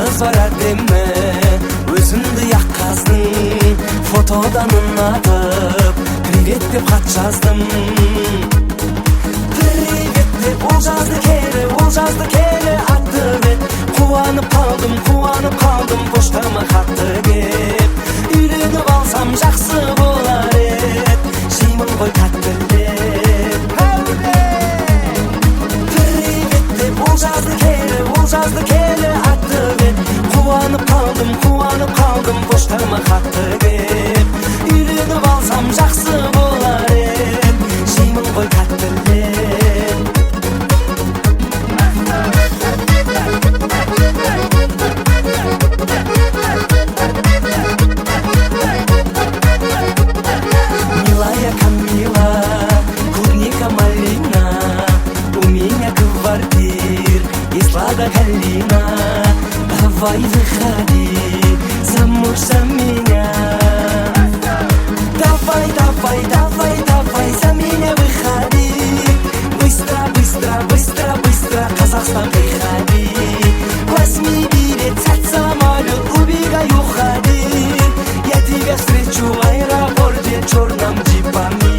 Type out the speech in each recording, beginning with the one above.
кыз бар әдемі, өзімді яққаздың, фотодан ұнатып, привет деп хат жаздым. Привет деп ол жазды келе атты бет. Қуанып қалдым, поштама хатты кеп. Үйленіп алсам жақсы болар ед, жеймін ғой тәтті деп. Привет деп ол жазды келе атты бет. Қуанып қалдым, поштама хатты кеп. Үйленіп алсам жақсы болар ед, жеймін ғой тәтті деп. Милая Камила, клубника малина, у меня квартир и слада калина. Давай выходи замуж за меня. Давай за меня выходи. Быстро, Казахстан приходи. Возьми билет, сядь в самолет, убегай, уходи. Я тебя встречу в аэропорте черным джипами.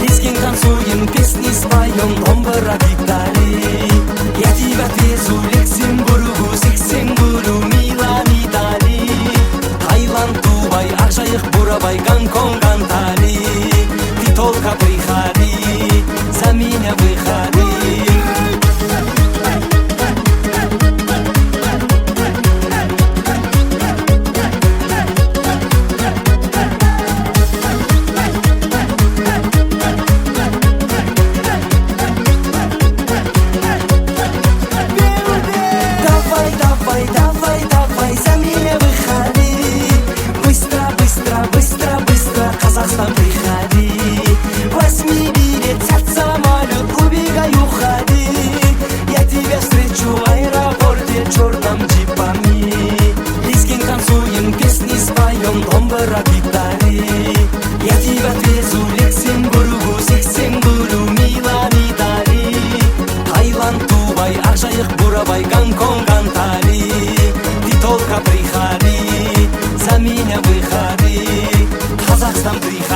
Лезгин танцуем, песни споем, домбыра гитаре. Я тебя отвезу в Люксембургу, Сиксенбуру, Милан, Итали. Таиланд, Дубай, Акжайық, Бурабай, Гонконг, Антали. Ты только приходи, за меня выходи. Давай, за меня выходи. Быстро, Казахстан приходи. Возьми билет, сядь в самолет, убегай, уходи. Я тебя встречу в аэропорте черным джипами. Лезгин танцуем, песни споем, домбыра гитаре. Я тебя отвезу в Люксембургу, Сиксенбуру, Милан, Итали. Таиланд, Дубай, Акжайық, Бурабай, Гонконг, Антали. Ты только приходи, за меня выходи. Казахстан приходи.